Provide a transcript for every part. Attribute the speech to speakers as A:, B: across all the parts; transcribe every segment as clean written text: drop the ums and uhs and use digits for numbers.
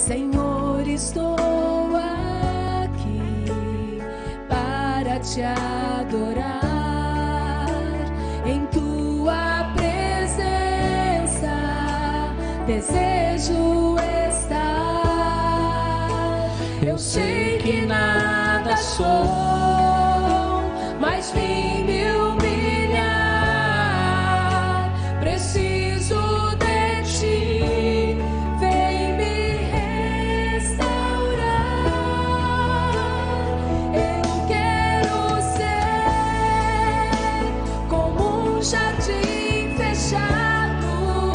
A: Senhor, estou aqui para te adorar. Em tua presença desejo estar. Eu sei que nada sou, mas vim me humilhar. Preciso de ti, vem me restaurar. Eu quero ser como um jardim fechado,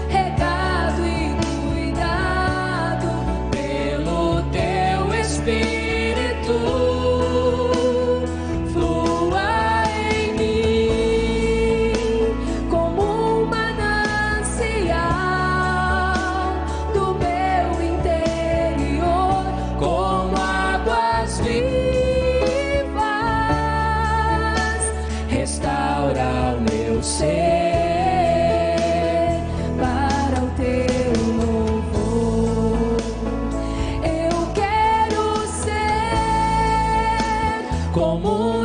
A: regado e cuidado pelo teu Espírito.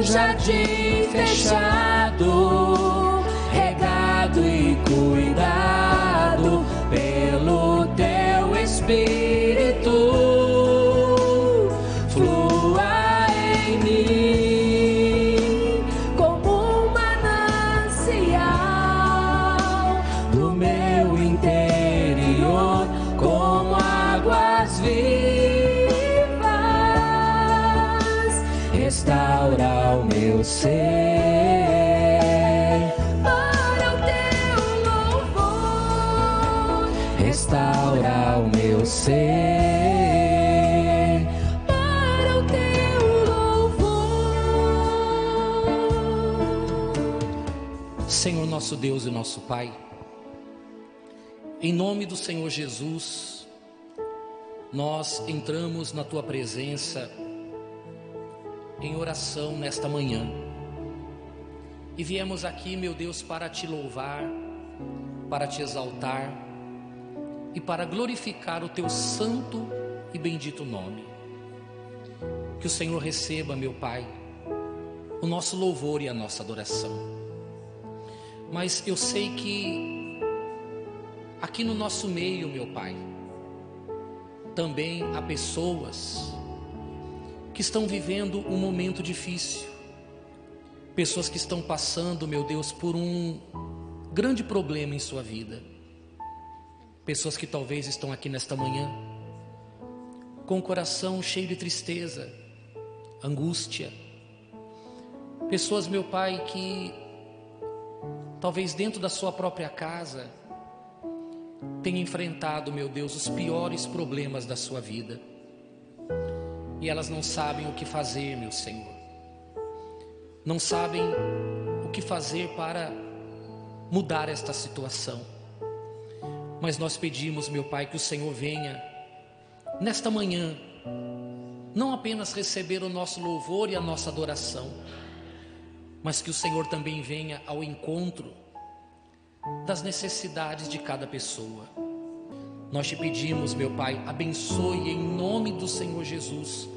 A: Jardim fechado, regado e cuidado pelo teu Espírito. Flua em mim como um manancial do meu interior, como águas vivas. Restaura o meu ser para o teu louvor. Restaura o meu ser para o teu louvor.
B: Senhor nosso Deus e nosso Pai, em nome do Senhor Jesus, nós entramos na tua presença em oração nesta manhã, e viemos aqui, meu Deus, para te louvar, para te exaltar e para glorificar o teu santo e bendito nome. Que o Senhor receba, meu Pai, o nosso louvor e a nossa adoração. Mas eu sei que aqui no nosso meio, meu Pai, também há pessoas que estão vivendo um momento difícil, pessoas que estão passando, meu Deus, por um grande problema em sua vida, pessoas que talvez estão aqui nesta manhã com o coração cheio de tristeza, angústia, pessoas, meu Pai, que talvez dentro da sua própria casa tenham enfrentado, meu Deus, os piores problemas da sua vida. E elas não sabem o que fazer, meu Senhor. Não sabem o que fazer para mudar esta situação. Mas nós pedimos, meu Pai, que o Senhor venha nesta manhã, não apenas receber o nosso louvor e a nossa adoração, mas que o Senhor também venha ao encontro das necessidades de cada pessoa. Nós te pedimos, meu Pai, abençoe em nome do Senhor Jesus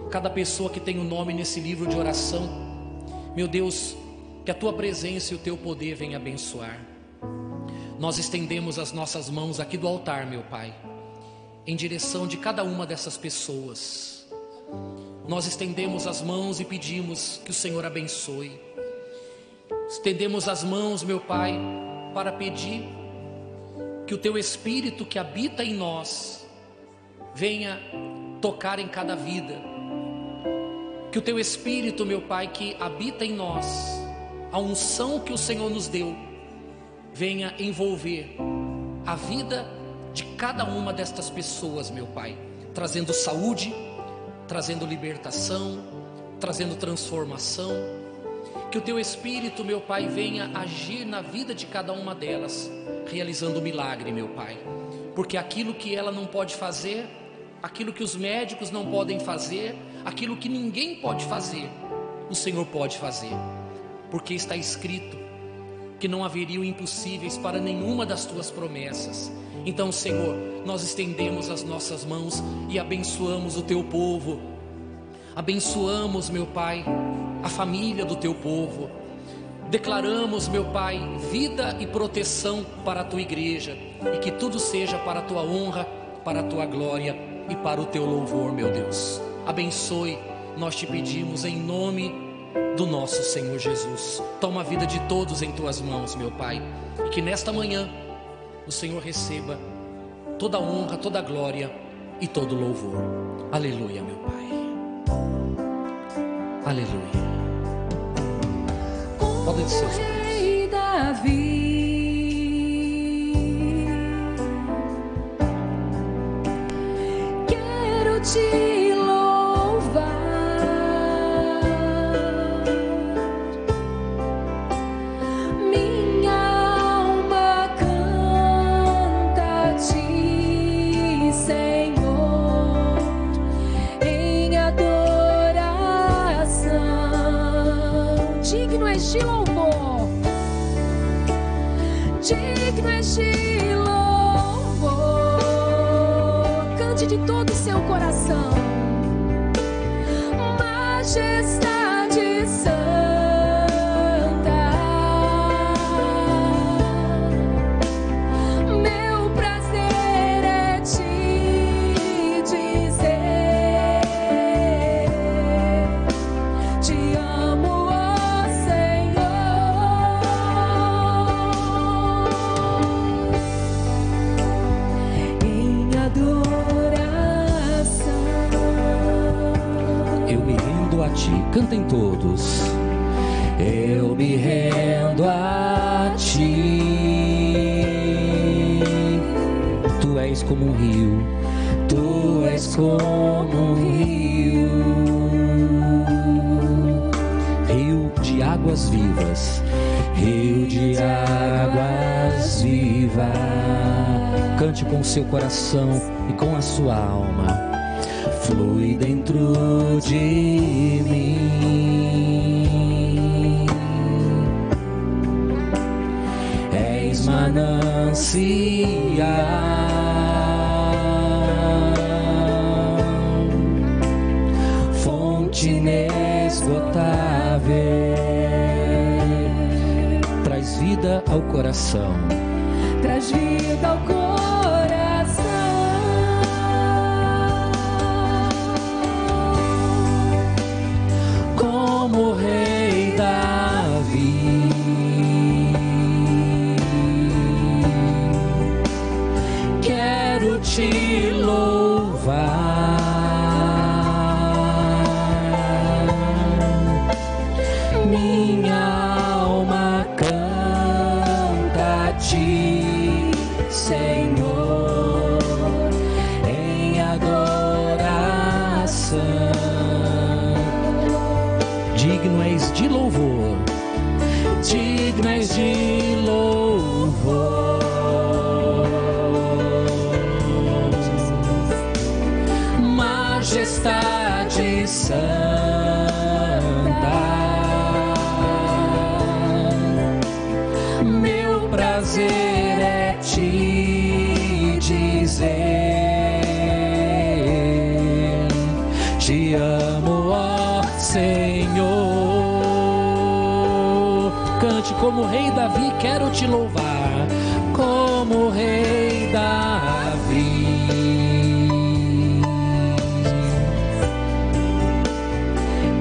B: cada pessoa que tem o nome nesse livro de oração. Meu Deus, que a tua presença e o teu poder venham abençoar. Nós estendemos as nossas mãos aqui do altar, meu Pai, em direção de cada uma dessas pessoas. Nós estendemos as mãos e pedimos que o Senhor abençoe. Estendemos as mãos, meu Pai, para pedir que o teu Espírito que habita em nós venha tocar em cada vida. Que o teu Espírito, meu Pai, que habita em nós, a unção que o Senhor nos deu, venha envolver a vida de cada uma destas pessoas, meu Pai, trazendo saúde, trazendo libertação, trazendo transformação. Que o teu Espírito, meu Pai, venha agir na vida de cada uma delas, realizando um milagre, meu Pai, porque aquilo que ela não pode fazer, aquilo que os médicos não podem fazer, aquilo que ninguém pode fazer, o Senhor pode fazer, porque está escrito que não haveriam impossíveis para nenhuma das tuas promessas. Então, Senhor, nós estendemos as nossas mãos e abençoamos o teu povo. Abençoamos, meu Pai, a família do teu povo. Declaramos, meu Pai, vida e proteção para a tua igreja, e que tudo seja para a tua honra, para a tua glória e para o teu louvor, meu Deus. Abençoe, nós te pedimos em nome do nosso Senhor Jesus. Toma a vida de todos em tuas mãos, meu Pai, e que nesta manhã o Senhor receba toda a honra, toda a glória e todo o louvor. Aleluia, meu Pai. Aleluia. Podem ser os
A: Rei Davi, quero te louvar, minha alma canta a ti, Senhor, em adoração. Digno és de louvor, digno és de louvor. Cante de todo o seu coração. Majestade santa, meu prazer é te dizer, te amo, ó Senhor, em adoração.
B: Eu me rendo a ti, cantem todos. Eu me rendo a ti. Tu és como um rio, tu és como um rio, rio de águas vivas, rio de águas vivas. Cante com o seu coração e com a sua alma. Flui dentro de mim, és manancial, fonte inesgotável, traz vida ao coração,
A: Traz vida ao coração.
B: como o rei Davi. Quero te louvar, minha alma canta a ti, Senhor, em adoração. Digno és de louvor, digno és de louvor. Majestade santa, meu prazer é te dizer, te amo, ó Senhor. Cante como o rei Davi, quero te louvar, como o rei Davi.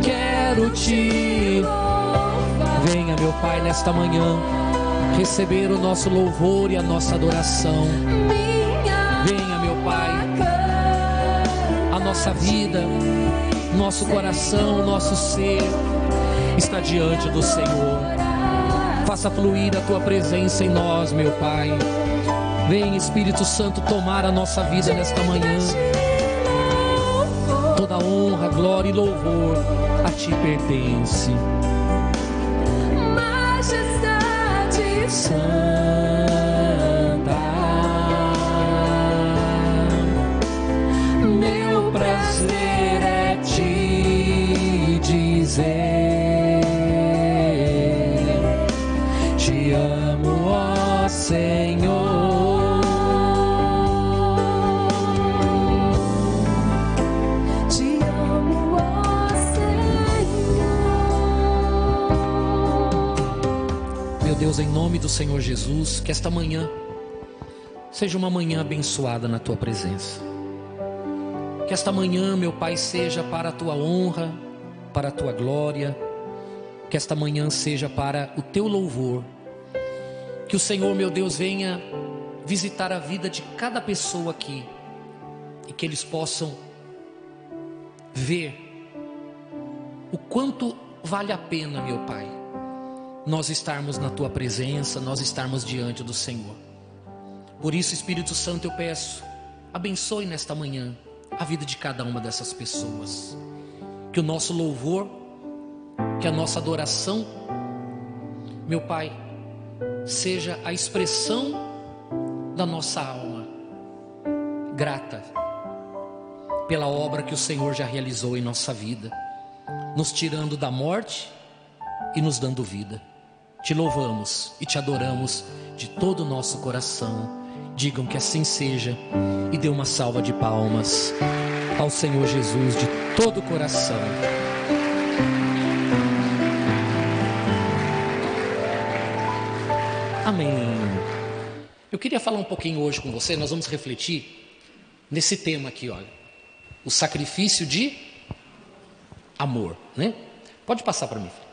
B: Quero te louvar. Venha, meu Pai, nesta manhã, receber o nosso louvor e a nossa adoração. Venha, meu Pai, a nossa vida, nosso coração, nosso ser está diante do Senhor. Faça fluir a tua presença em nós, meu Pai. Vem, Espírito Santo, tomar a nossa vida nesta manhã. Toda honra, glória e louvor a ti pertence.
A: Majestade
B: Santa, meu prazer é te dizer, te amo. Senhor Jesus, que esta manhã seja uma manhã abençoada na Tua presença. Que esta manhã, meu Pai, seja para a Tua honra, para a Tua glória. Que esta manhã seja para o Teu louvor. Que o Senhor, meu Deus, venha visitar a vida de cada pessoa aqui. E que eles possam ver o quanto vale a pena, meu Pai, nós estarmos na Tua presença, nós estarmos diante do Senhor. Por isso, Espírito Santo, eu peço, abençoe nesta manhã a vida de cada uma dessas pessoas. Que o nosso louvor, que a nossa adoração, meu Pai, seja a expressão da nossa alma grata pela obra que o Senhor já realizou em nossa vida, nos tirando da morte e nos dando vida. Te louvamos e te adoramos de todo o nosso coração. Digam que assim seja e dê uma salva de palmas ao Senhor Jesus de todo o coração. Amém. Eu queria falar um pouquinho hoje com você. Nós vamos refletir nesse tema aqui, olha, o sacrifício de amor, né? Pode passar para mim, filho.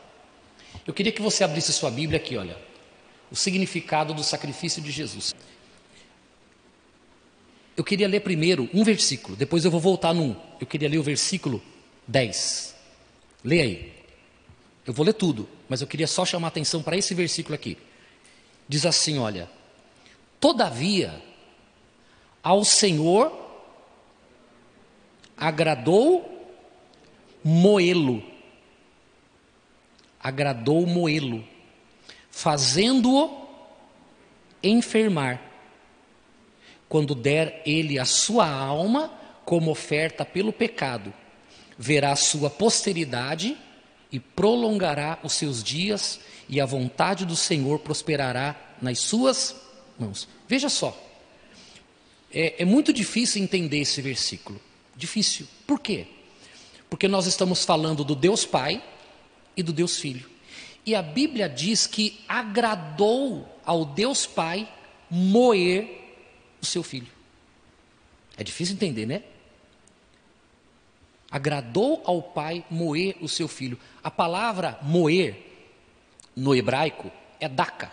B: Eu queria que você abrisse sua Bíblia aqui, olha, o significado do sacrifício de Jesus. Eu queria ler primeiro um versículo, depois eu vou voltar num. Eu queria ler o versículo 10. Leia aí. Eu vou ler tudo, mas eu queria só chamar a atenção para esse versículo aqui. Diz assim, olha: todavia, ao Senhor agradou moê-lo, fazendo-o enfermar, quando der ele a sua alma como oferta pelo pecado, verá a sua posteridade e prolongará os seus dias, e a vontade do Senhor prosperará nas suas mãos. Veja só, é muito difícil entender esse versículo, difícil. Por quê? Porque nós estamos falando do Deus Pai e do Deus Filho, e a Bíblia diz que agradou ao Deus Pai moer o seu Filho. É difícil entender, né? Agradou ao Pai moer o seu Filho. A palavra moer no hebraico é daka,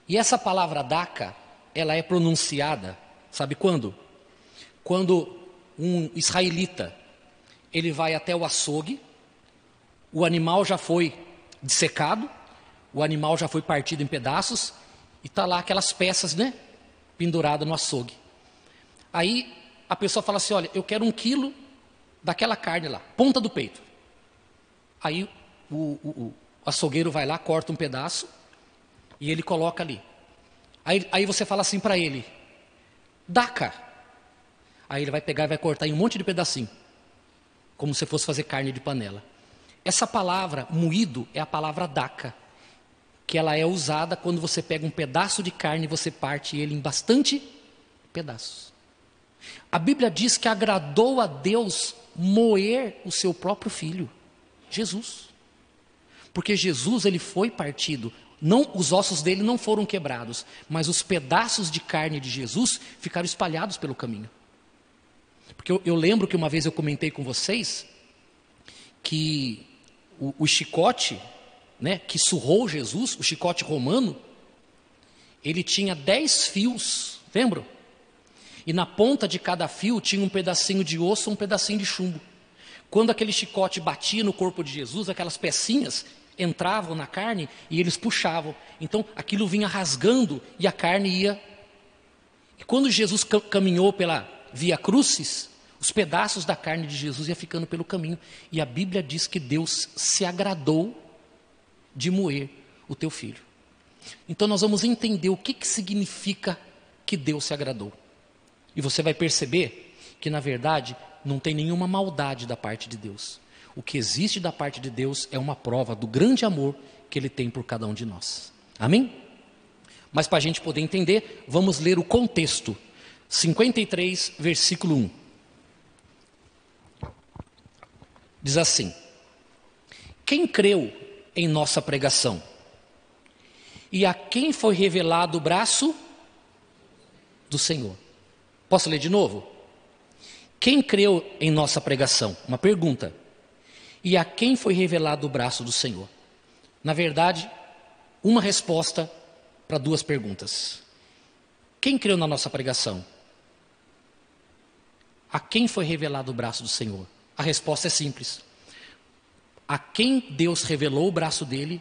B: e essa palavra daka, ela é pronunciada, sabe quando? Quando um israelita, ele vai até o açougue, o animal já foi dissecado, o animal já foi partido em pedaços, e está lá aquelas peças, né, penduradas no açougue. Aí a pessoa fala assim, olha, eu quero 1 quilo daquela carne lá, ponta do peito. Aí o açougueiro vai lá, corta um pedaço, e ele coloca ali. Aí você fala assim para ele, daka. Aí ele vai pegar e vai cortar em um monte de pedacinho, como se fosse fazer carne de panela. Essa palavra moído é a palavra daka, que ela é usada quando você pega um pedaço de carne e você parte ele em bastante pedaços. A Bíblia diz que agradou a Deus moer o seu próprio Filho, Jesus. Porque Jesus, ele foi partido, não, os ossos dele não foram quebrados, mas os pedaços de carne de Jesus ficaram espalhados pelo caminho. Porque eu lembro que uma vez eu comentei com vocês que o chicote, né, que surrou Jesus, o chicote romano, ele tinha 10 fios, lembram? E na ponta de cada fio tinha um pedacinho de osso, um pedacinho de chumbo. Quando aquele chicote batia no corpo de Jesus, aquelas pecinhas entravam na carne e eles puxavam. Então aquilo vinha rasgando e a carne ia. E quando Jesus caminhou pela Via Crucis, os pedaços da carne de Jesus iam ficando pelo caminho. E a Bíblia diz que Deus se agradou de moer o teu filho. Então nós vamos entender o que significa que Deus se agradou. E você vai perceber que na verdade não tem nenhuma maldade da parte de Deus. O que existe da parte de Deus é uma prova do grande amor que Ele tem por cada um de nós. Amém? Mas para a gente poder entender, vamos ler o contexto. 53, versículo 1. Diz assim: quem creu em nossa pregação? E a quem foi revelado o braço do Senhor? Posso ler de novo? Quem creu em nossa pregação? Uma pergunta. E a quem foi revelado o braço do Senhor? Na verdade, uma resposta para duas perguntas. Quem creu na nossa pregação? A quem foi revelado o braço do Senhor? A resposta é simples. A quem Deus revelou o braço dele,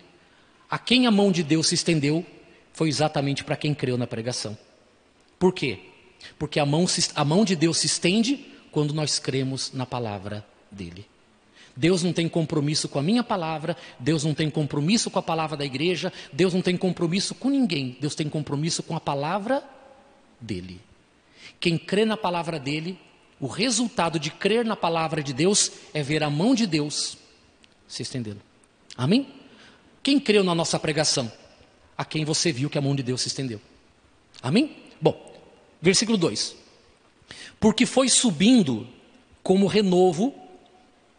B: a quem a mão de Deus se estendeu, foi exatamente para quem creu na pregação. Por quê? Porque a mão de Deus se estende quando nós cremos na palavra dele. Deus não tem compromisso com a minha palavra, Deus não tem compromisso com a palavra da igreja, Deus não tem compromisso com ninguém, Deus tem compromisso com a palavra dele. Quem crê na palavra dele, o resultado de crer na palavra de Deus é ver a mão de Deus se estendendo. Amém? Quem creu na nossa pregação? A quem você viu que a mão de Deus se estendeu. Amém? Bom, versículo 2. Porque foi subindo como renovo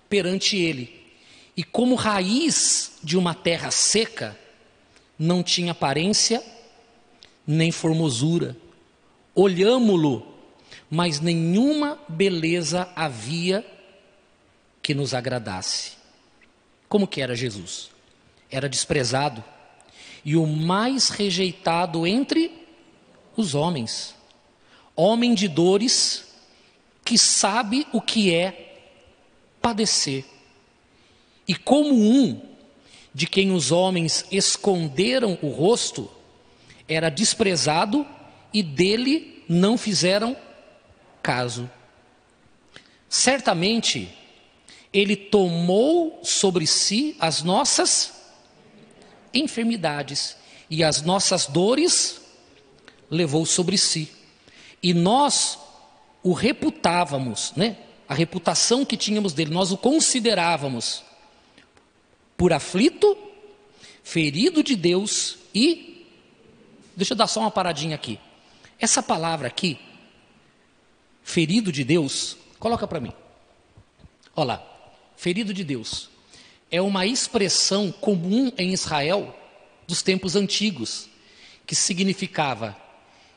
B: perante ele, e como raiz de uma terra seca, não tinha aparência nem formosura. Olhámo-lo, mas nenhuma beleza havia que nos agradasse. Como que era Jesus? Era desprezado e o mais rejeitado entre os homens, homem de dores, que sabe o que é padecer, e como um de quem os homens esconderam o rosto, era desprezado e dele não fizeram caso. Certamente ele tomou sobre si as nossas enfermidades e as nossas dores levou sobre si, e nós o reputávamos, a reputação que tínhamos dele, nós o considerávamos por aflito, ferido de Deus e... Deixa eu dar só uma paradinha aqui. Essa palavra aqui, ferido de Deus, coloca para mim. Olha lá, ferido de Deus. É uma expressão comum em Israel dos tempos antigos, que significava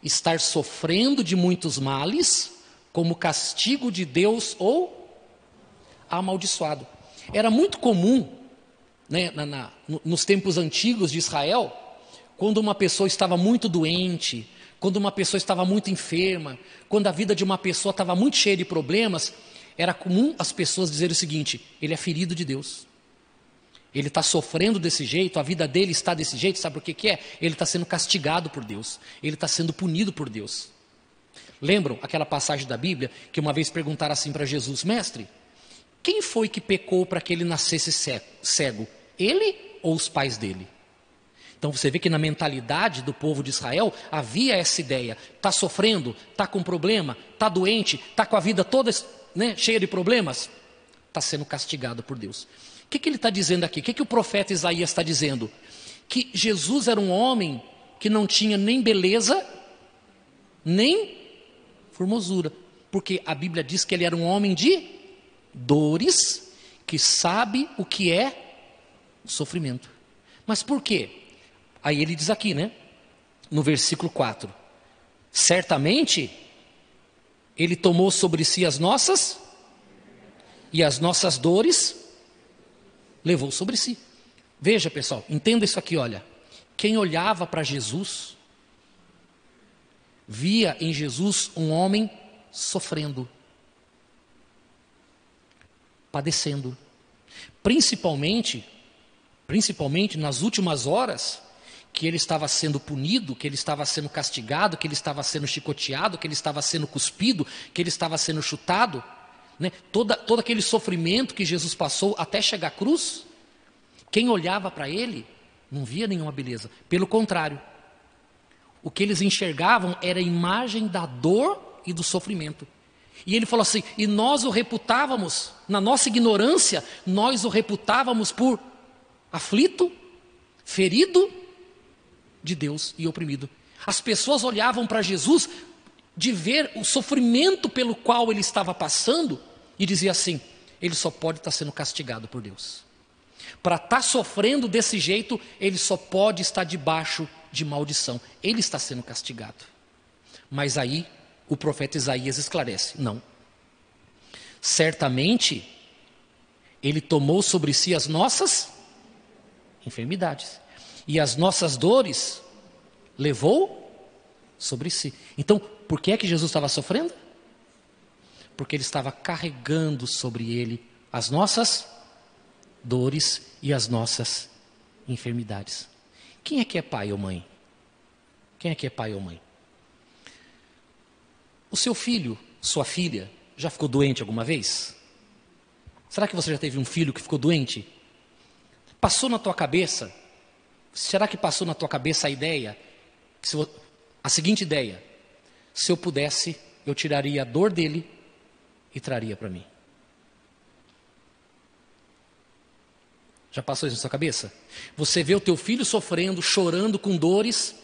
B: estar sofrendo de muitos males, como castigo de Deus ou amaldiçoado. Era muito comum, nos tempos antigos de Israel, quando uma pessoa estava muito doente, quando uma pessoa estava muito enferma, quando a vida de uma pessoa estava muito cheia de problemas, era comum as pessoas dizerem o seguinte: ele é ferido de Deus. Ele está sofrendo desse jeito, a vida dele está desse jeito, sabe por que é? Ele está sendo castigado por Deus, ele está sendo punido por Deus. Lembram aquela passagem da Bíblia que uma vez perguntaram assim para Jesus: mestre, quem foi que pecou para que ele nascesse cego? Ele ou os pais dele? Então você vê que na mentalidade do povo de Israel havia essa ideia: está sofrendo, está com problema, está doente, está com a vida toda cheia de problemas, está sendo castigado por Deus. O que ele está dizendo aqui? O que o profeta Isaías está dizendo? Que Jesus era um homem que não tinha nem beleza, nem formosura, porque a Bíblia diz que ele era um homem de dores, que sabe o que é sofrimento. Mas por quê? Aí ele diz aqui, no versículo 4, certamente ele tomou sobre si as nossas, e as nossas dores levou sobre si. Veja, pessoal, entenda isso aqui, olha. Quem olhava para Jesus, via em Jesus um homem sofrendo, padecendo, principalmente nas últimas horas, que ele estava sendo punido, que ele estava sendo castigado, que ele estava sendo chicoteado, que ele estava sendo cuspido, que ele estava sendo chutado, todo aquele sofrimento que Jesus passou até chegar à cruz. Quem olhava para ele não via nenhuma beleza, pelo contrário, o que eles enxergavam era a imagem da dor e do sofrimento. E ele falou assim: e nós o reputávamos, na nossa ignorância, nós o reputávamos por aflito, ferido de Deus e oprimido. As pessoas olhavam para Jesus de ver o sofrimento pelo qual ele estava passando e dizia assim: ele só pode estar sendo castigado por Deus. Para estar sofrendo desse jeito, ele só pode estar debaixo de maldição. Ele está sendo castigado. Mas aí o profeta Isaías esclarece: não. Certamente ele tomou sobre si as nossas enfermidades e as nossas dores levou sobre si. Então, por que é que Jesus estava sofrendo? Porque ele estava carregando sobre ele as nossas dores e as nossas enfermidades. Quem é que é pai ou mãe? Quem é que é pai ou mãe? O seu filho, sua filha, já ficou doente alguma vez? Será que você já teve um filho que ficou doente? Passou na tua cabeça? Será que passou na tua cabeça a ideia? A seguinte ideia: se eu pudesse, eu tiraria a dor dele e traria para mim. Já passou isso na sua cabeça? Você vê o teu filho sofrendo, chorando, com dores,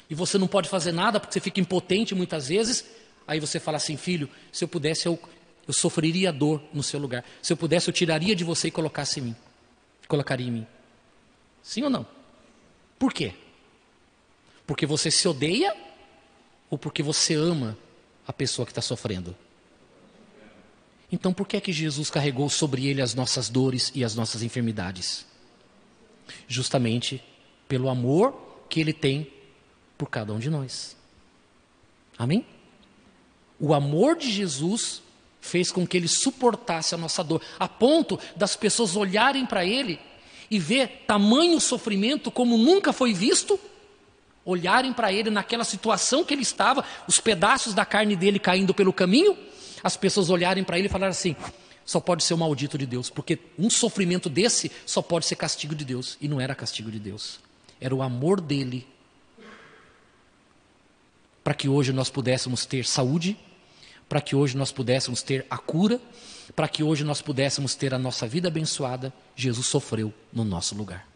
B: e você não pode fazer nada porque você fica impotente muitas vezes. Aí você fala assim: filho, se eu pudesse eu sofreria a dor no seu lugar. Se eu pudesse eu tiraria de você e colocasse em mim. Colocaria em mim. Sim ou não? Por quê? Porque você se odeia ou porque você ama a pessoa que está sofrendo? Então por que é que Jesus carregou sobre ele as nossas dores e as nossas enfermidades? Justamente pelo amor que ele tem por cada um de nós. Amém? O amor de Jesus fez com que ele suportasse a nossa dor, a ponto das pessoas olharem para ele e ver tamanho sofrimento como nunca foi visto, olharem para ele naquela situação que ele estava, os pedaços da carne dele caindo pelo caminho, as pessoas olharem para ele e falarem assim: só pode ser o maldito de Deus, porque um sofrimento desse só pode ser castigo de Deus. E não era castigo de Deus, era o amor dele, para que hoje nós pudéssemos ter saúde, para que hoje nós pudéssemos ter a cura, para que hoje nós pudéssemos ter a nossa vida abençoada. Jesus sofreu no nosso lugar.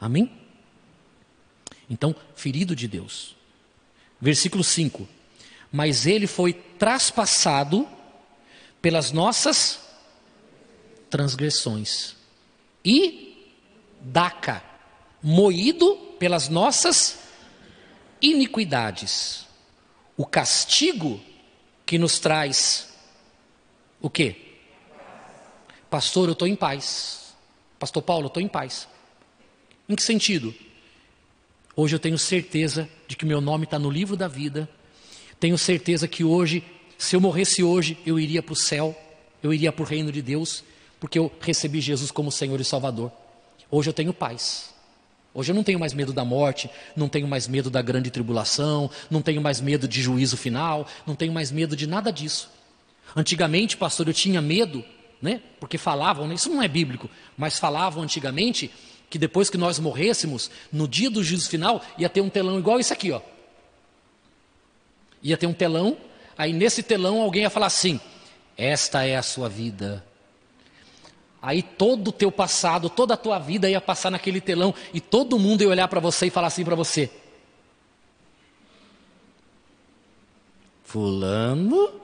B: Amém? Então, ferido de Deus. Versículo 5. Mas ele foi traspassado pelas nossas transgressões e moído pelas nossas iniquidades. O castigo que nos traz o quê? Pastor, eu estou em paz. Pastor Paulo, eu estou em paz. Em que sentido? Hoje eu tenho certeza de que meu nome está no livro da vida. Tenho certeza que hoje, se eu morresse hoje, eu iria para o céu, eu iria para o reino de Deus, porque eu recebi Jesus como Senhor e Salvador. Hoje eu tenho paz. Hoje eu não tenho mais medo da morte, não tenho mais medo da grande tribulação, não tenho mais medo de juízo final, não tenho mais medo de nada disso. Antigamente, pastor, eu tinha medo, né? Porque falavam, né? Isso não é bíblico, mas falavam antigamente que depois que nós morrêssemos, no dia do juízo final, ia ter um telão igual esse aqui, ó. Ia ter um telão, aí nesse telão alguém ia falar assim: esta é a sua vida. Aí todo o teu passado, toda a tua vida ia passar naquele telão e todo mundo ia olhar para você e falar assim para você: fulano.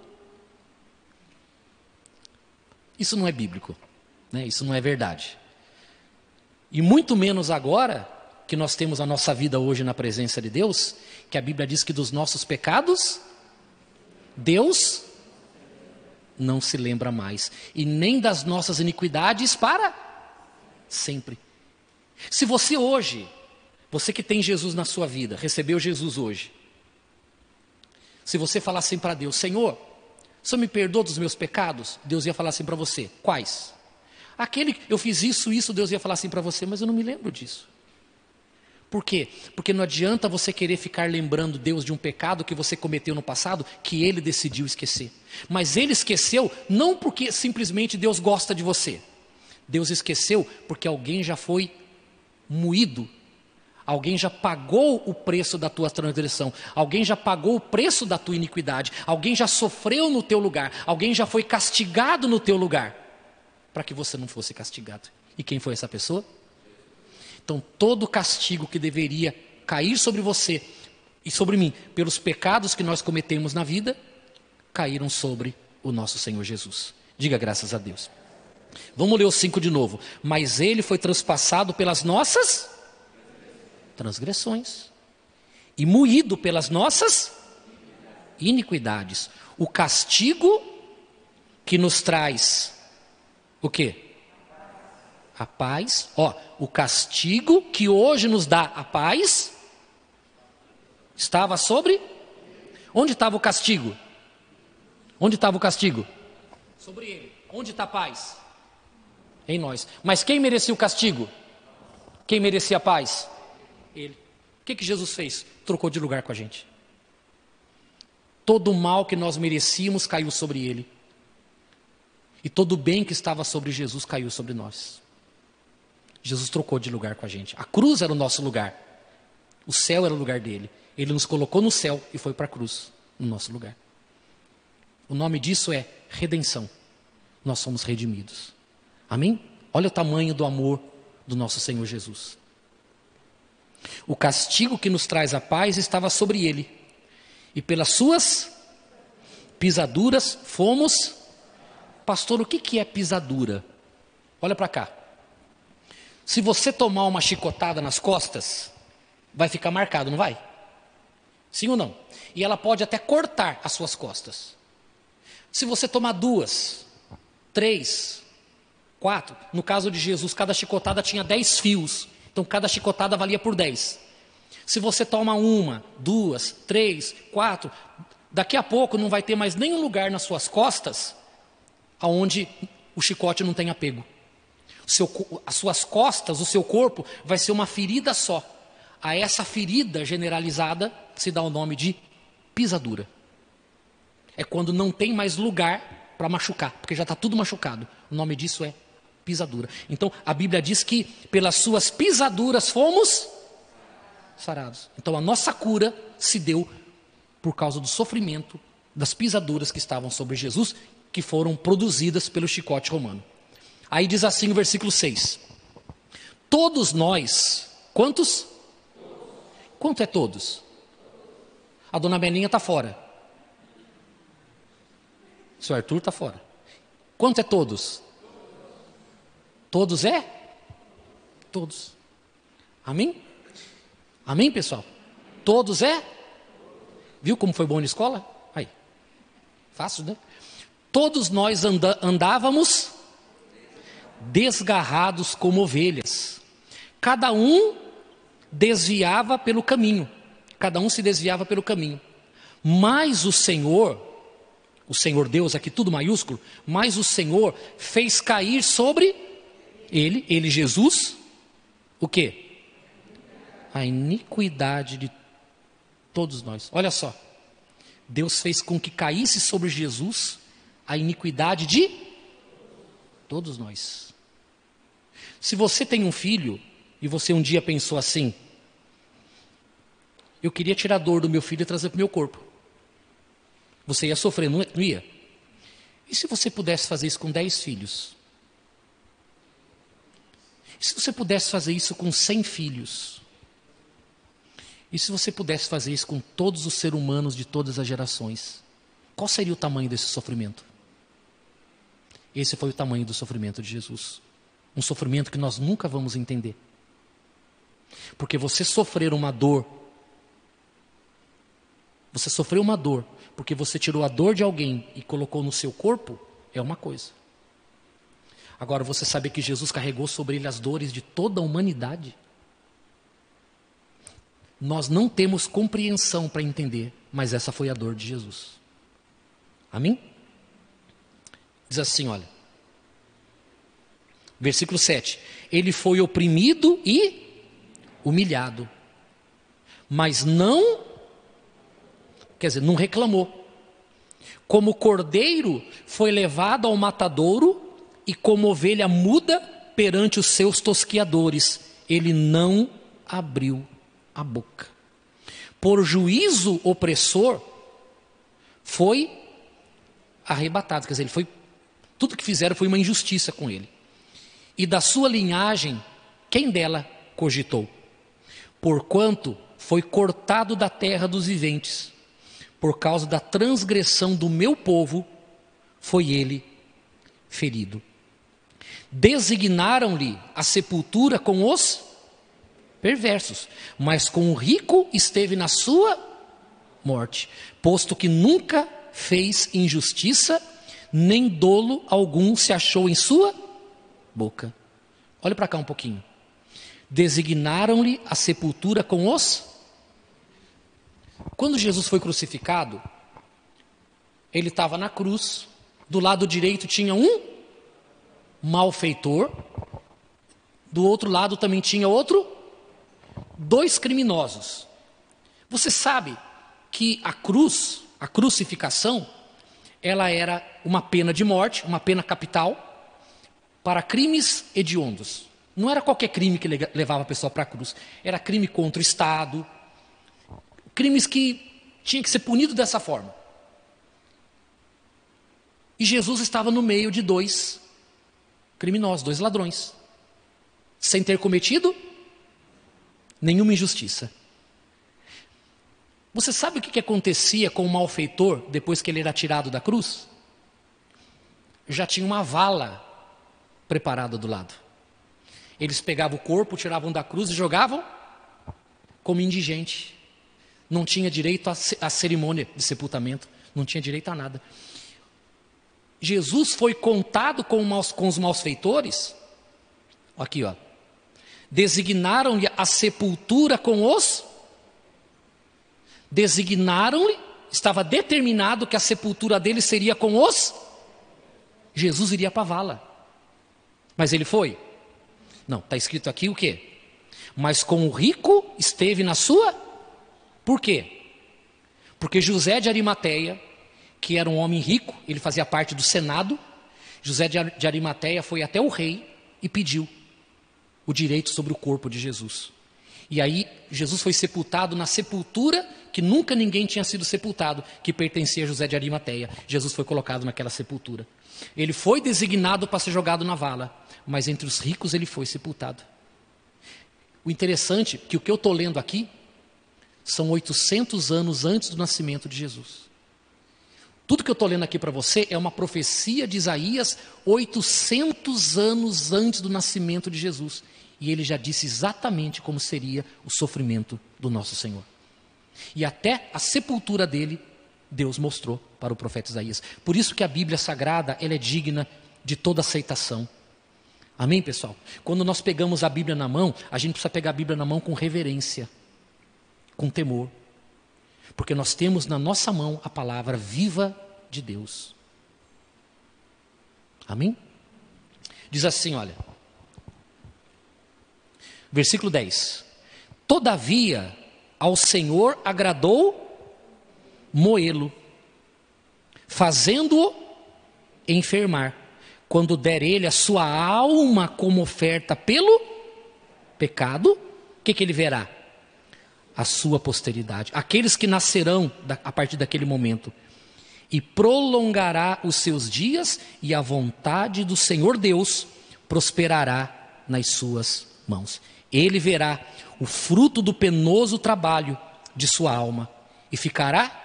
B: Isso não é bíblico, né? Isso não é verdade. E muito menos agora que nós temos a nossa vida hoje na presença de Deus, que a Bíblia diz que dos nossos pecados Deus não se lembra mais, e nem das nossas iniquidades para sempre. Se você hoje, você que tem Jesus na sua vida, recebeu Jesus hoje, se você falar assim para Deus: Senhor, o Senhor me perdoa dos meus pecados? Deus ia falar assim para você: quais? Aquele, eu fiz isso, Deus ia falar assim para você: mas eu não me lembro disso. Por quê? Porque não adianta você querer ficar lembrando Deus de um pecado que você cometeu no passado, que Ele decidiu esquecer. Mas Ele esqueceu não porque simplesmente Deus gosta de você. Deus esqueceu porque alguém já foi moído. Alguém já pagou o preço da tua transgressão. Alguém já pagou o preço da tua iniquidade. Alguém já sofreu no teu lugar. Alguém já foi castigado no teu lugar, para que você não fosse castigado. E quem foi essa pessoa? Então, todo o castigo que deveria cair sobre você e sobre mim, pelos pecados que nós cometemos na vida, caíram sobre o nosso Senhor Jesus. Diga graças a Deus. Vamos ler o 5 de novo. Mas ele foi transpassado pelas nossas transgressões e moído pelas nossas iniquidades. O castigo que nos traz o quê? A paz. O castigo que hoje nos dá a paz estava sobre... Onde estava o castigo? Onde estava o castigo? Sobre ele. Onde está a paz? Em nós. Mas quem merecia o castigo? Quem merecia a paz? Ele. O que Jesus fez? Trocou de lugar com a gente. Todo o mal que nós merecíamos caiu sobre ele. E todo o bem que estava sobre Jesus caiu sobre nós. Jesus trocou de lugar com a gente. A cruz era o nosso lugar. O céu era o lugar dele. Ele nos colocou no céu e foi para a cruz, no nosso lugar. O nome disso é redenção. Nós somos redimidos. Amém? Olha o tamanho do amor do nosso Senhor Jesus. O castigo que nos traz a paz estava sobre ele. E pelas suas pisaduras fomos... Pastor, o que é pisadura? Olha para cá. Se você tomar uma chicotada nas costas, vai ficar marcado, não vai? Sim ou não? E ela pode até cortar as suas costas. Se você tomar 2, 3, 4, no caso de Jesus, cada chicotada tinha 10 fios. Então cada chicotada valia por 10. Se você toma 1, 2, 3, 4, daqui a pouco não vai ter mais nenhum lugar nas suas costas aonde o chicote não tem apego. As suas costas, o seu corpo vai ser uma ferida só. A essa ferida generalizada se dá o nome de pisadura. É quando não tem mais lugar para machucar, porque já está tudo machucado. O nome disso é pisadura. Então a Bíblia diz que pelas suas pisaduras fomos sarados. Então a nossa cura se deu por causa do sofrimento, das pisaduras que estavam sobre Jesus, que foram produzidas pelo chicote romano. Aí diz assim o versículo 6. Todos nós, quantos? Quanto é todos? A dona Beninha está fora. O seu Arthur está fora. Quanto é todos? Todos é? Todos. Amém? Amém, pessoal? Todos é? Viu como foi bom na escola? Aí. Fácil, né? Todos nós andávamos desgarrados como ovelhas. Cada um desviava pelo caminho. Cada um se desviava pelo caminho. Mas o Senhor Deus, aqui tudo maiúsculo, mas o Senhor fez cair sobre ele Jesus, o quê? A iniquidade de todos nós. Olha só, Deus fez com que caísse sobre Jesus a iniquidade de todos nós. Se você tem um filho e você um dia pensou assim: eu queria tirar a dor do meu filho e trazer para o meu corpo. Você ia sofrer, não ia? E se você pudesse fazer isso com 10 filhos? E se você pudesse fazer isso com 100 filhos? E se você pudesse fazer isso com todos os seres humanos de todas as gerações? Qual seria o tamanho desse sofrimento? Esse foi o tamanho do sofrimento de Jesus. Um sofrimento que nós nunca vamos entender. Porque você sofrer uma dor, você sofreu uma dor porque você tirou a dor de alguém e colocou no seu corpo, é uma coisa. Agora, você sabe que Jesus carregou sobre ele as dores de toda a humanidade? Nós não temos compreensão para entender, mas essa foi a dor de Jesus. Amém? Diz assim, olha. Versículo 7. Ele foi oprimido e humilhado, mas não reclamou. Como cordeiro foi levado ao matadouro, e como ovelha muda perante os seus tosquiadores, ele não abriu a boca. Por juízo opressor foi arrebatado. Quer dizer, tudo que fizeram foi uma injustiça com ele. E da sua linhagem, quem dela cogitou? Porquanto foi cortado da terra dos viventes, por causa da transgressão do meu povo, foi ele ferido. Designaram-lhe a sepultura com os perversos, mas com o rico esteve na sua morte, posto que nunca fez injustiça, nem dolo algum se achou em sua boca. Olha para cá um pouquinho. Designaram-lhe a sepultura com os... Quando Jesus foi crucificado, ele estava na cruz, do lado direito tinha um malfeitor, do outro lado também tinha dois criminosos. Você sabe que a crucificação, ela era uma pena de morte, uma pena capital, para crimes hediondos. Não era qualquer crime que levava a pessoa para a cruz, era crime contra o Estado, crimes que tinham que ser punidos dessa forma. E Jesus estava no meio de dois criminosos, dois ladrões, sem ter cometido nenhuma injustiça. Você sabe o que acontecia com o malfeitor depois que ele era tirado da cruz? Já tinha uma vala preparada do lado. Eles pegavam o corpo, tiravam da cruz e jogavam como indigente. Não tinha direito à cerimônia de sepultamento, não tinha direito a nada. Jesus foi contado com os malfeitores. Aqui, ó. Designaram-lhe a sepultura com os... Designaram-lhe, estava determinado que a sepultura dele seria com os... Jesus iria para a vala. Mas ele foi? Não, está escrito aqui o quê? Mas com o rico esteve na sua... Por quê? Porque José de Arimateia, que era um homem rico, ele fazia parte do Senado, José de Arimateia foi até o rei e pediu o direito sobre o corpo de Jesus. E aí Jesus foi sepultado na sepultura que nunca ninguém tinha sido sepultado, que pertencia a José de Arimateia. Jesus foi colocado naquela sepultura. Ele foi designado para ser jogado na vala, mas entre os ricos ele foi sepultado. O interessante é que o que eu estou lendo aqui são 800 anos antes do nascimento de Jesus. Tudo que eu estou lendo aqui para você é uma profecia de Isaías 800 anos antes do nascimento de Jesus. E ele já disse exatamente como seria o sofrimento do nosso Senhor. E até a sepultura dele, Deus mostrou para o profeta Isaías. Por isso que a Bíblia Sagrada, ela é digna de toda aceitação. Amém, pessoal? Quando nós pegamos a Bíblia na mão, a gente precisa pegar a Bíblia na mão com reverência, com temor. Porque nós temos na nossa mão a palavra viva de Deus. Amém? Diz assim, olha. Versículo 10. Todavia, ao Senhor agradou moê-lo, fazendo-o enfermar, quando der ele a sua alma como oferta pelo pecado, o que ele verá? A sua posteridade, aqueles que nascerão a partir daquele momento, e prolongará os seus dias, e a vontade do Senhor Deus prosperará nas suas mãos. Ele verá o fruto do penoso trabalho de sua alma, e ficará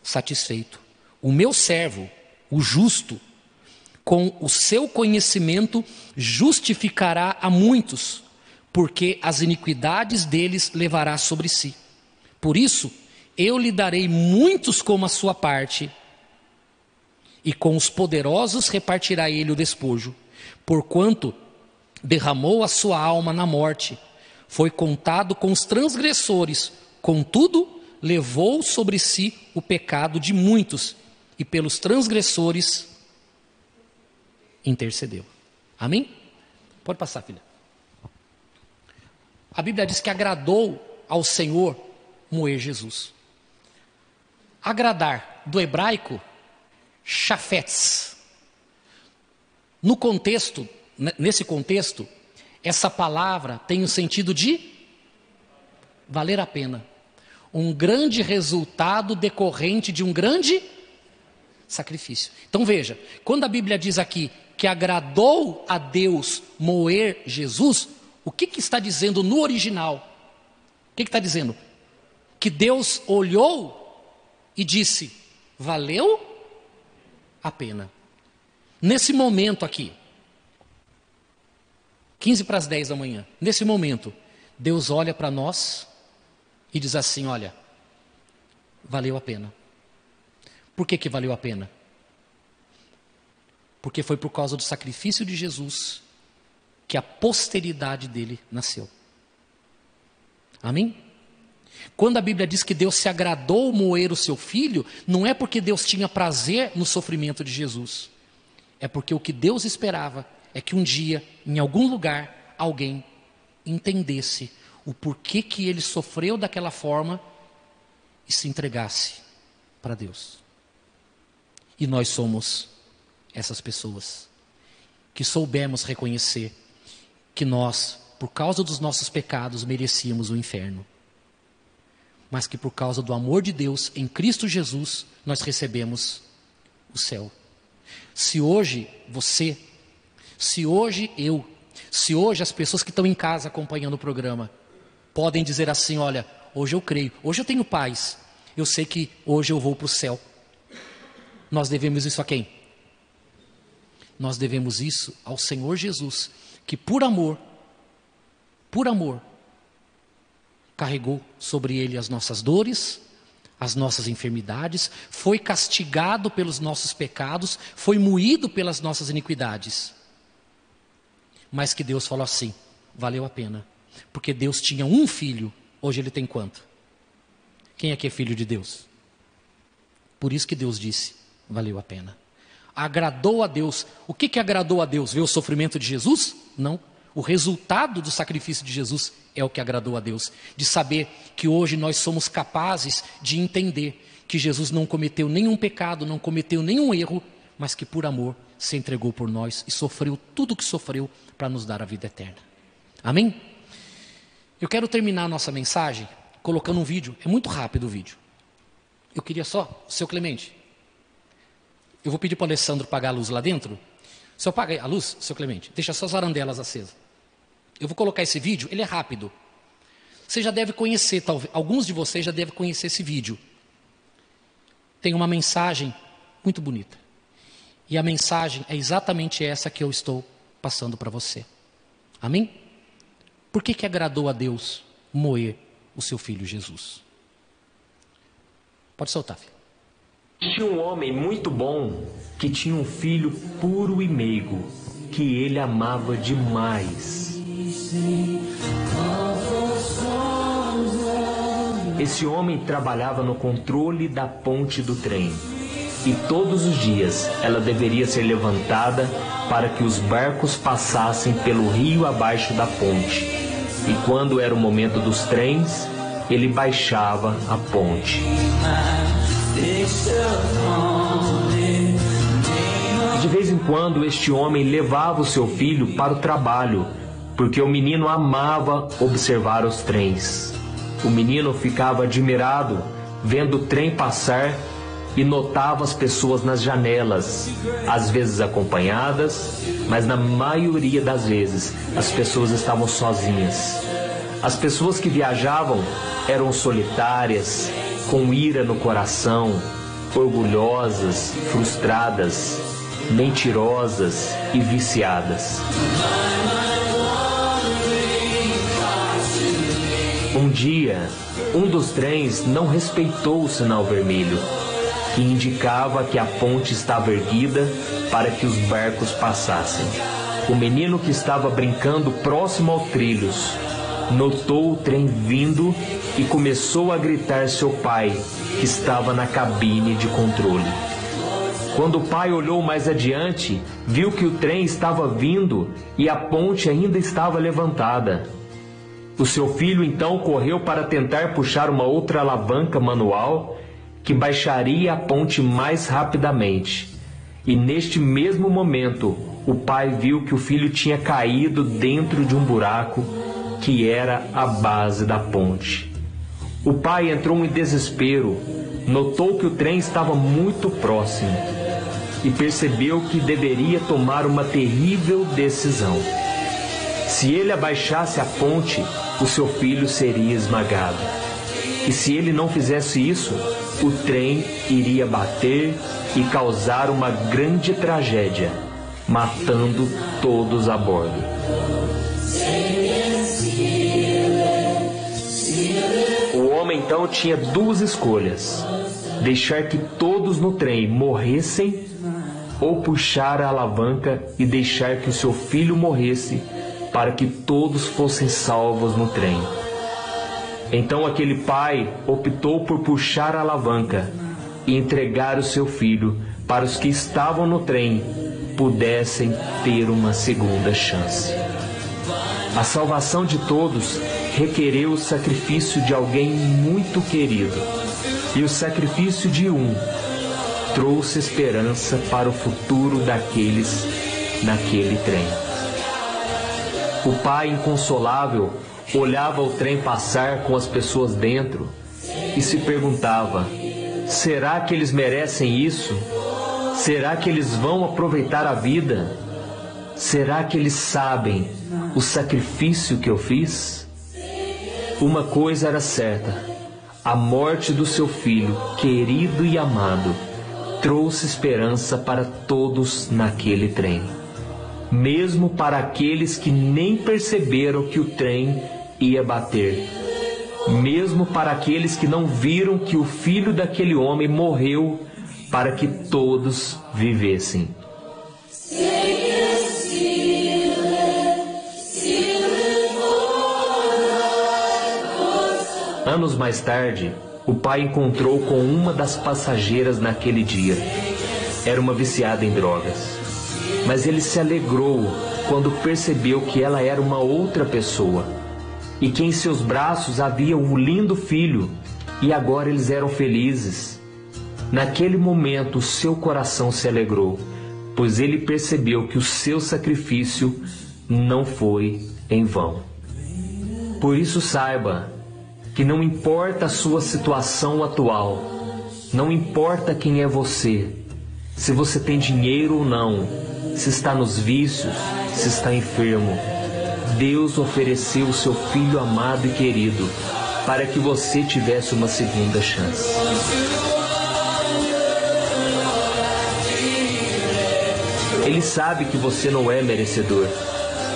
B: satisfeito. O meu servo, o justo, com o seu conhecimento justificará a muitos, porque as iniquidades deles levará sobre si. Por isso, eu lhe darei muitos como a sua parte, e com os poderosos repartirá ele o despojo, porquanto derramou a sua alma na morte, foi contado com os transgressores, contudo, levou sobre si o pecado de muitos, e pelos transgressores intercedeu. Amém? Pode passar, filha. A Bíblia diz que agradou ao Senhor moer Jesus. Agradar, do hebraico, chafetz. No contexto, nesse contexto, essa palavra tem o sentido de valer a pena. Um grande resultado decorrente de um grande sacrifício. Então veja, quando a Bíblia diz aqui que agradou a Deus moer Jesus, o que está dizendo no original? O que está dizendo? Que Deus olhou e disse, valeu a pena. Nesse momento aqui, 15 para as 10 da manhã, nesse momento, Deus olha para nós e diz assim: olha, valeu a pena. Por que valeu a pena? Porque foi por causa do sacrifício de Jesus que a posteridade dele nasceu. Amém? Quando a Bíblia diz que Deus se agradou moer o seu filho, não é porque Deus tinha prazer no sofrimento de Jesus. É porque o que Deus esperava é que um dia, em algum lugar, alguém entendesse o porquê que ele sofreu daquela forma e se entregasse para Deus. E nós somos essas pessoas que soubemos reconhecer que nós, por causa dos nossos pecados, merecíamos o inferno, mas que por causa do amor de Deus em Cristo Jesus, nós recebemos o céu. Se hoje você, se hoje eu, se hoje as pessoas que estão em casa acompanhando o programa podem dizer assim: olha, hoje eu creio, hoje eu tenho paz, eu sei que hoje eu vou para o céu. Nós devemos isso a quem? Nós devemos isso ao Senhor Jesus, que por amor, carregou sobre ele as nossas dores, as nossas enfermidades, foi castigado pelos nossos pecados, foi moído pelas nossas iniquidades. Mas que Deus falou assim: valeu a pena, porque Deus tinha um filho, hoje ele tem quanto? Quem é que é filho de Deus? Por isso que Deus disse: valeu a pena. Agradou a Deus. O que agradou a Deus? Ver o sofrimento de Jesus? Não. O resultado do sacrifício de Jesus é o que agradou a Deus. De saber que hoje nós somos capazes de entender que Jesus não cometeu nenhum pecado, não cometeu nenhum erro, mas que por amor se entregou por nós e sofreu tudo o que sofreu para nos dar a vida eterna. Amém? Eu quero terminar a nossa mensagem colocando um vídeo. É muito rápido o vídeo. Eu queria só, seu Clemente, eu vou pedir para o Alessandro apagar a luz lá dentro. Se eu apagar a luz, seu Clemente, deixa só as arandelas acesas. Eu vou colocar esse vídeo, ele é rápido. Você já deve conhecer, talvez, alguns de vocês já devem conhecer esse vídeo. Tem uma mensagem muito bonita. E a mensagem é exatamente essa que eu estou passando para você. Amém? Por que agradou a Deus moer o seu filho Jesus? Pode soltar, filho.
C: Tinha um homem muito bom que tinha um filho puro e meigo, que ele amava demais. Esse homem trabalhava no controle da ponte do trem. E todos os dias ela deveria ser levantada para que os barcos passassem pelo rio abaixo da ponte. E quando era o momento dos trens, ele baixava a ponte. De vez em quando este homem levava o seu filho para o trabalho, porque o menino amava observar os trens. O menino ficava admirado vendo o trem passar e notava as pessoas nas janelas, às vezes acompanhadas, mas na maioria das vezes as pessoas estavam sozinhas. As pessoas que viajavam eram solitárias, com ira no coração, orgulhosas, frustradas, mentirosas e viciadas. Um dia, um dos trens não respeitou o sinal vermelho, que indicava que a ponte estava erguida para que os barcos passassem. O menino que estava brincando próximo aos trilhos notou o trem vindo e começou a gritar seu pai, que estava na cabine de controle. Quando o pai olhou mais adiante, viu que o trem estava vindo e a ponte ainda estava levantada. O seu filho então correu para tentar puxar uma outra alavanca manual que baixaria a ponte mais rapidamente. E neste mesmo momento, o pai viu que o filho tinha caído dentro de um buraco que era a base da ponte. O pai entrou em desespero, notou que o trem estava muito próximo e percebeu que deveria tomar uma terrível decisão. Se ele abaixasse a ponte, o seu filho seria esmagado. E se ele não fizesse isso, o trem iria bater e causar uma grande tragédia, matando todos a bordo. então tinha duas escolhas: deixar que todos no trem morressem ou puxar a alavanca e deixar que o seu filho morresse para que todos fossem salvos no trem. Então aquele pai optou por puxar a alavanca e entregar o seu filho para os que estavam no trem pudessem ter uma segunda chance. A salvação de todos requereu o sacrifício de alguém muito querido, e o sacrifício de um trouxe esperança para o futuro daqueles naquele trem. O pai inconsolável olhava o trem passar com as pessoas dentro e se perguntava: será que eles merecem isso? Será que eles vão aproveitar a vida? Será que eles sabem o sacrifício que eu fiz? Uma coisa era certa: a morte do seu filho, querido e amado, trouxe esperança para todos naquele trem, mesmo para aqueles que nem perceberam que o trem ia bater, mesmo para aqueles que não viram que o filho daquele homem morreu para que todos vivessem. Anos mais tarde, o pai encontrou com uma das passageiras naquele dia. Era uma viciada em drogas. Mas ele se alegrou quando percebeu que ela era uma outra pessoa e que em seus braços havia um lindo filho, e agora eles eram felizes. Naquele momento, o seu coração se alegrou, pois ele percebeu que o seu sacrifício não foi em vão. Por isso saiba que não importa a sua situação atual, não importa quem é você, se você tem dinheiro ou não, se está nos vícios, se está enfermo, Deus ofereceu o seu Filho amado e querido para que você tivesse uma segunda chance. Ele sabe que você não é merecedor,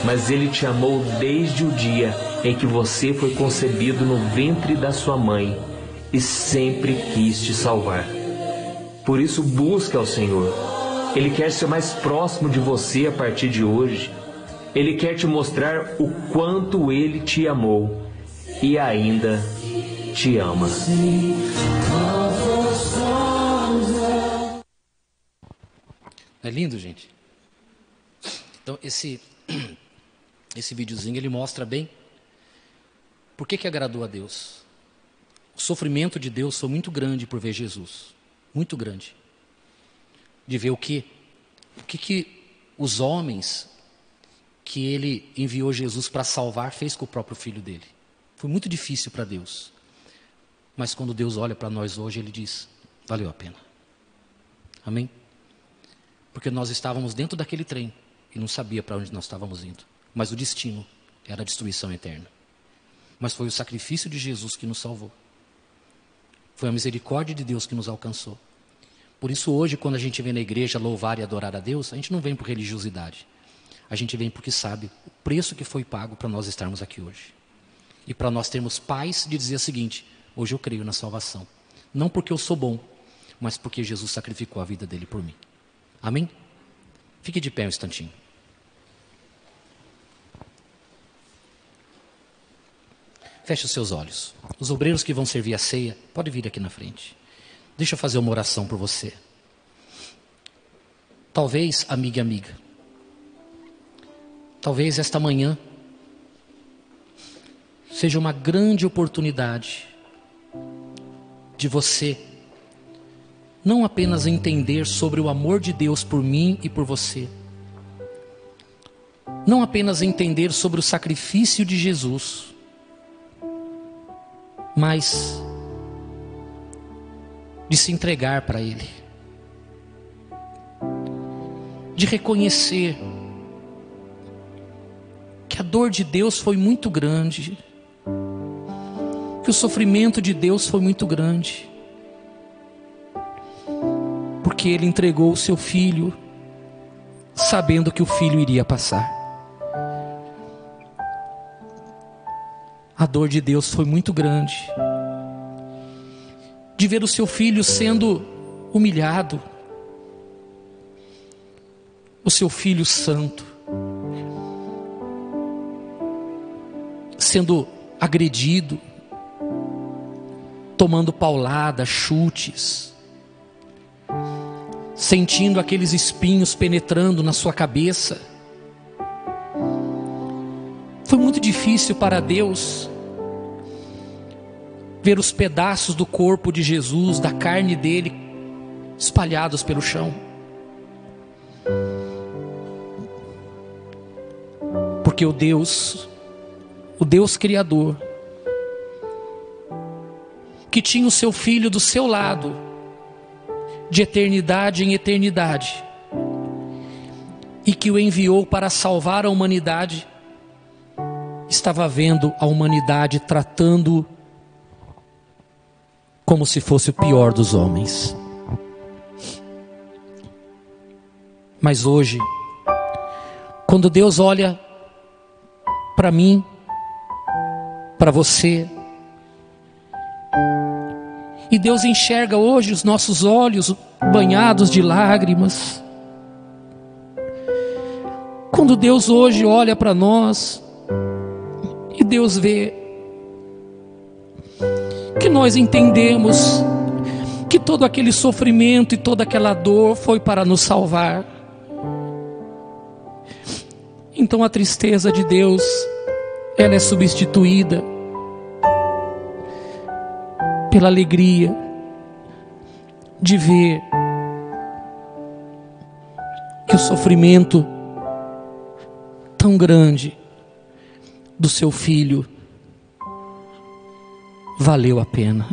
C: mas Ele te amou desde o dia em que você foi concebido no ventre da sua mãe e sempre quis te salvar. Por isso busca ao Senhor. Ele quer ser mais próximo de você a partir de hoje. Ele quer te mostrar o quanto Ele te amou e ainda te ama.
B: É lindo, gente? Então, esse videozinho, ele mostra bem por que agradou a Deus. O sofrimento de Deus foi muito grande por ver Jesus. Muito grande. De ver o que os homens que Ele enviou Jesus para salvar fez com o próprio filho dele. Foi muito difícil para Deus. Mas quando Deus olha para nós hoje, Ele diz: valeu a pena. Amém? Porque nós estávamos dentro daquele trem e não sabia para onde nós estávamos indo. Mas o destino era a destruição eterna. Mas foi o sacrifício de Jesus que nos salvou. Foi a misericórdia de Deus que nos alcançou. Por isso hoje, quando a gente vem na igreja louvar e adorar a Deus, a gente não vem por religiosidade. A gente vem porque sabe o preço que foi pago para nós estarmos aqui hoje. E para nós termos paz de dizer o seguinte: hoje eu creio na salvação. Não porque eu sou bom, mas porque Jesus sacrificou a vida dele por mim. Amém? Fique de pé um instantinho. Feche os seus olhos. Os obreiros que vão servir a ceia, pode vir aqui na frente. Deixa eu fazer uma oração por você. Talvez, amiga e amiga, talvez esta manhã seja uma grande oportunidade de você não apenas entender sobre o amor de Deus por mim e por você, não apenas entender sobre o sacrifício de Jesus, mas de se entregar para Ele, de reconhecer que a dor de Deus foi muito grande, que o sofrimento de Deus foi muito grande, porque Ele entregou o seu Filho, sabendo que o Filho iria passar. A dor de Deus foi muito grande, de ver o seu filho sendo humilhado, o seu filho santo sendo agredido, tomando paulada, chutes, sentindo aqueles espinhos penetrando na sua cabeça. Foi muito difícil para Deus ver os pedaços do corpo de Jesus, da carne dele, espalhados pelo chão. Porque o Deus Criador, que tinha o seu Filho do seu lado, de eternidade em eternidade, e que o enviou para salvar a humanidade, estava vendo a humanidade tratando como se fosse o pior dos homens. Mas hoje, quando Deus olha para mim, para você, e Deus enxerga hoje os nossos olhos banhados de lágrimas, quando Deus hoje olha para nós, e Deus vê que nós entendemos que todo aquele sofrimento e toda aquela dor foi para nos salvar, então a tristeza de Deus, ela é substituída pela alegria de ver que o sofrimento tão grande do seu filho valeu a pena.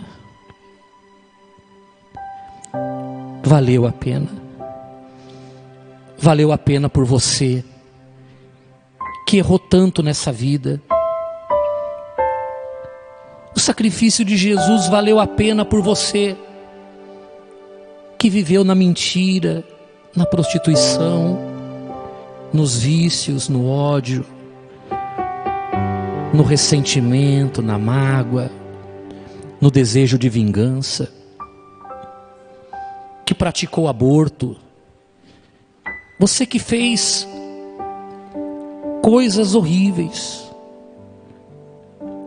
B: Valeu a pena. Valeu a pena por você que errou tanto nessa vida. O sacrifício de Jesus valeu a pena por você que viveu na mentira, na prostituição, nos vícios, no ódio, no ressentimento, na mágoa, no desejo de vingança, que praticou aborto, você que fez coisas horríveis,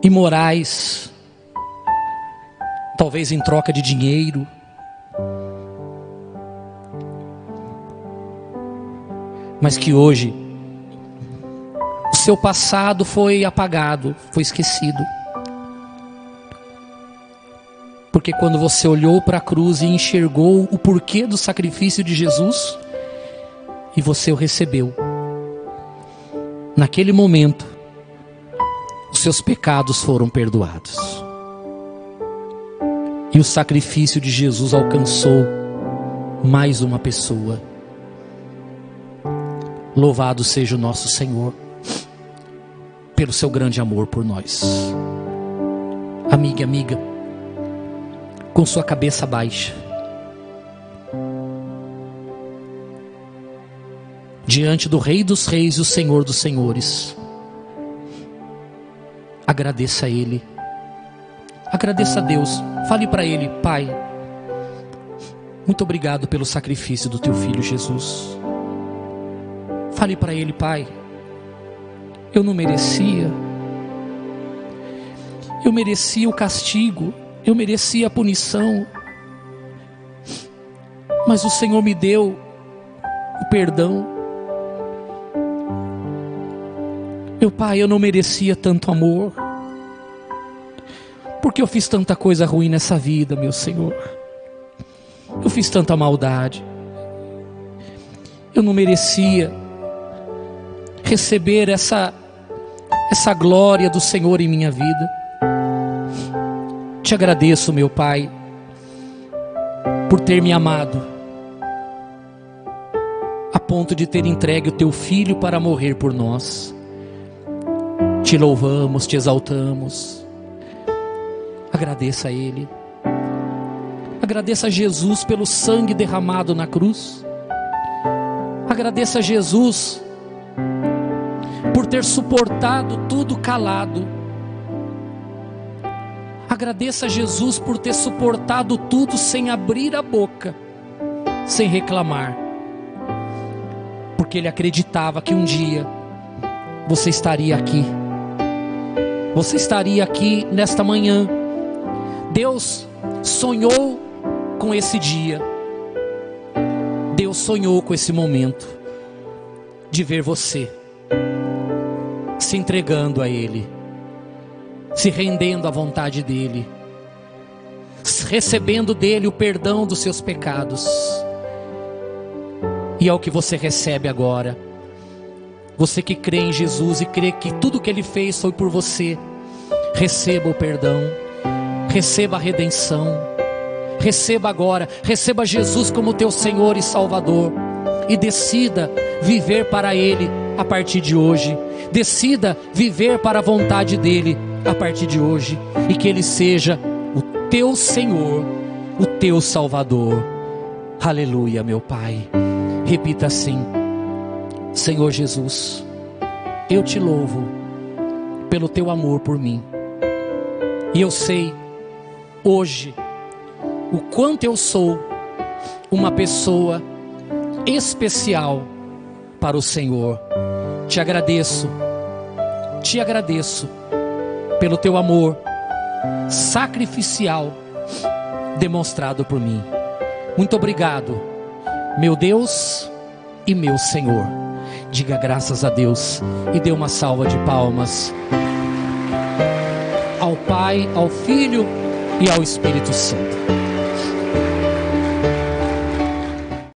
B: imorais, talvez em troca de dinheiro, mas que hoje o seu passado foi apagado, foi esquecido, porque quando você olhou para a cruz e enxergou o porquê do sacrifício de Jesus, e você o recebeu, naquele momento os seus pecados foram perdoados, e o sacrifício de Jesus alcançou mais uma pessoa. Louvado seja o nosso Senhor pelo seu grande amor por nós. Amiga, amiga, com sua cabeça baixa, diante do Rei dos Reis e o Senhor dos Senhores, agradeça a Ele, agradeça a Deus, fale para Ele: Pai, muito obrigado pelo sacrifício do Teu Filho Jesus. Fale para Ele: Pai, eu não merecia, eu merecia o castigo, eu merecia a punição, mas o Senhor me deu o perdão. Meu Pai, eu não merecia tanto amor, porque eu fiz tanta coisa ruim nessa vida, meu Senhor. Eu fiz tanta maldade, eu não merecia receber essa glória do Senhor em minha vida. Te agradeço, meu Pai, por ter me amado a ponto de ter entregue o Teu Filho para morrer por nós. Te louvamos, te exaltamos. Agradeça a Ele, agradeça a Jesus pelo sangue derramado na cruz, agradeça a Jesus por ter suportado tudo calado, Agradeça a Jesus por ter suportado tudo sem abrir a boca, sem reclamar, porque Ele acreditava que um dia você estaria aqui. Você estaria aqui nesta manhã. Deus sonhou com esse dia. Deus sonhou com esse momento de ver você se entregando a Ele, se rendendo à vontade dEle, recebendo dEle o perdão dos seus pecados. E é o que você recebe agora. Você que crê em Jesus e crê que tudo que Ele fez foi por você, receba o perdão, receba a redenção, receba agora, receba Jesus como teu Senhor e Salvador, e decida viver para Ele a partir de hoje. Decida viver para a vontade dEle a partir de hoje, e que Ele seja o teu Senhor, o teu Salvador. Aleluia, meu Pai. Repita assim: Senhor Jesus, eu te louvo pelo teu amor por mim, e eu sei hoje o quanto eu sou uma pessoa especial para o Senhor. Te agradeço pelo teu amor sacrificial demonstrado por mim. Muito obrigado, meu Deus e meu Senhor. Diga graças a Deus e dê uma salva de palmas ao Pai, ao Filho e ao Espírito Santo.